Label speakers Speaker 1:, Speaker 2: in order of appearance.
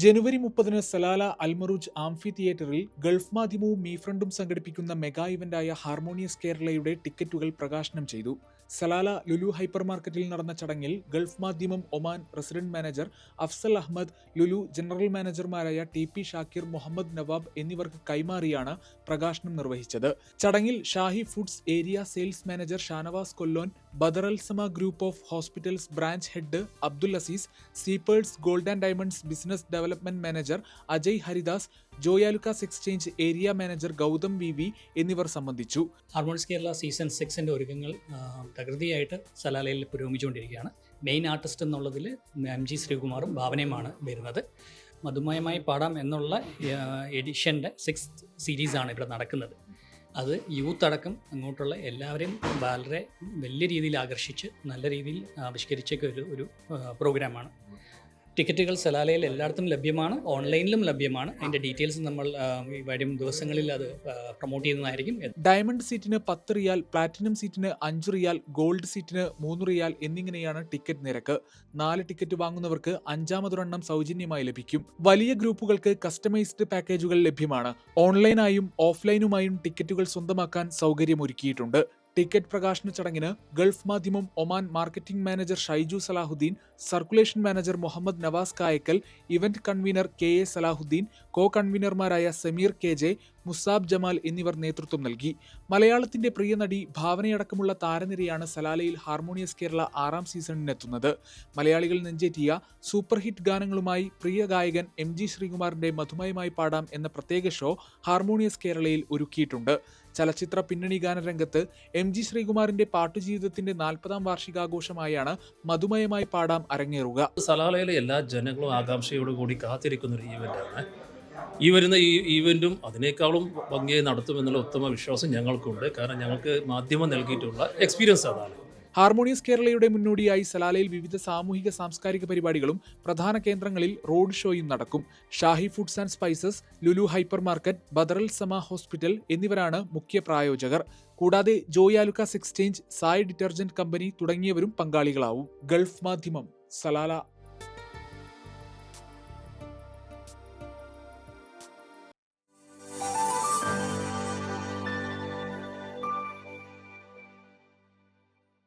Speaker 1: ജനുവരി 30-ന് Salalah അൽമറൂജ് amphi തിയേറ്ററിൽ Gulf മാധ്യമവും മീഫ്രണ്ടും സംഘടിപ്പിക്കുന്ന mega ഇവന്റായ harmonious കേരളയുടെ ടിക്കറ്റുകൾ പ്രകാശനം ചെയ്തു. സലാല ലുലു ഹൈപ്പർ മാർക്കറ്റിൽ നടന്ന ചടങ്ങിൽ Gulf Madhyamam Oman resident manager Afsal Ahmed, Lulu general മാനേജർമാരായ TP ഷാക്കിർ, മുഹമ്മദ് നവാബ് എന്നിവർക്ക് കൈമാറിയാണ് പ്രകാശനം നിർവഹിച്ചത്. ചടങ്ങിൽ Shahi foods area sales manager Shanavas Kollon, Badr Al Sama group of hospitals branch head Abdul Aziz, സീപേഴ്സ് gold and diamonds business development manager Ajay Haridas, Joyalukkas exchange area manager Gautham V എന്നിവർ സംബന്ധിച്ചു.
Speaker 2: ഹാർമോണിയസ് കേരള സീസൺ 6 ഒരുക്കങ്ങൾ തകൃതിയായിട്ട് സലാലയിൽ പുരോഗമിച്ചുകൊണ്ടിരിക്കുകയാണ്. മെയിൻ ആർട്ടിസ്റ്റ് എന്നുള്ളതിൽ MG ശ്രീകുമാറും ഭാവനയുമാണ് വരുന്നത്. മധുമയമായി പാടാം എന്നുള്ള എഡിഷൻ്റെ 6th സീരീസാണ് ഇവിടെ നടക്കുന്നത്. അത് യൂത്ത് അടക്കം അങ്ങോട്ടുള്ള എല്ലാവരെയും വളരെ വലിയ രീതിയിൽ ആകർഷിച്ച് നല്ല രീതിയിൽ ആവിഷ്കരിച്ചൊക്കെ ഒരു പ്രോഗ്രാമാണ്. ടിക്കറ്റുകൾ സലാലയിൽ എല്ലായിടത്തും ലഭ്യമാണ്, ഓൺലൈനിലും ലഭ്യമാണ്. അതിൻ്റെ ഡീറ്റെയിൽസ് നമ്മൾ വരും ദിവസങ്ങളിൽ അത് പ്രൊമോട്ട് ചെയ്യുന്നതായിരിക്കും.
Speaker 1: ഡയമണ്ട് സീറ്റിന് 10 റിയാൽ, പ്ലാറ്റിനം സീറ്റിന് 5 റിയാൽ, ഗോൾഡ് സീറ്റിന് 3 റിയാൽ എന്നിങ്ങനെയാണ് ടിക്കറ്റ് നിരക്ക്. 4 ടിക്കറ്റ് വാങ്ങുന്നവർക്ക് 5ാമതൊരെണ്ണം സൗജന്യമായി ലഭിക്കും. വലിയ ഗ്രൂപ്പുകൾക്ക് കസ്റ്റമൈസ്ഡ് പാക്കേജുകൾ ലഭ്യമാണ്. ഓൺലൈനായും ഓഫ്ലൈനുമായും ടിക്കറ്റുകൾ സ്വന്തമാക്കാൻ സൗകര്യമൊരുക്കിയിട്ടുണ്ട്. ടിക്കറ്റ് പ്രകാശന ചടങ്ങിന് Gulf Madhyamam Oman marketing manager Shaiju Salahuddin, circulation manager Muhammad Nawaz Kayakkal, event convener KA Salahuddin, co കൺവീനർമാരായ സമീർ KJ, മുസാബ് ജമാൽ എന്നിവർ നേതൃത്വം നൽകി. മലയാളത്തിന്റെ പ്രിയ നടി ഭാവനയടക്കമുള്ള താരനിരയാണ് സലാലയിൽ ഹാർമോണിയസ് കേരള 6ാം സീസണിനെത്തുന്നത്. മലയാളികൾ നെഞ്ചേറ്റിയ സൂപ്പർ ഹിറ്റ് ഗാനങ്ങളുമായി പ്രിയ ഗായകൻ MG ശ്രീകുമാറിന്റെ മധുമയമായി പാടാം എന്ന പ്രത്യേക ഷോ ഹാർമോണിയസ് കേരളയിൽ ഒരുക്കിയിട്ടുണ്ട്. ചലച്ചിത്ര പിന്നണി ഗാനരംഗത്ത് MG ശ്രീകുമാറിന്റെ പാട്ടുജീവിതത്തിന്റെ 40ാം വാർഷികാഘോഷമായാണ് മധുമയമായി പാടാം അരങ്ങേറുക.
Speaker 3: സലാലയിലെ എല്ലാ ജനങ്ങളും ആകാംക്ഷയോടുകൂടി കാത്തിരിക്കുന്ന ഒരു ഈവൻ്റാണ്. ഈ വരുന്ന ഈ ഈവൻറ്റും അതിനേക്കാളും ഭംഗിയായി നടത്തുമെന്നുള്ള ഉത്തമ വിശ്വാസം ഞങ്ങൾക്കുണ്ട്. കാരണം ഞങ്ങൾക്ക് മാധ്യമം നൽകിയിട്ടുള്ള എക്സ്പീരിയൻസ് അതാണ്.
Speaker 1: ഹാർമോണിയസ് കേരളയുടെ മുന്നോടിയായി സലാലയിൽ വിവിധ സാമൂഹിക സാംസ്കാരിക പരിപാടികളും പ്രധാന കേന്ദ്രങ്ങളിൽ റോഡ് ഷോയും നടക്കും. Shahi foods and spices, Lulu hyper market, Badr Al Sama hospital എന്നിവരാണ് മുഖ്യ പ്രായോജകർ. കൂടാതെ Joyalukkas exchange, Sai detergent company തുടങ്ങിയവരും പങ്കാളികളാവും. ഗൾഫ് മാധ്യമം, സലാല.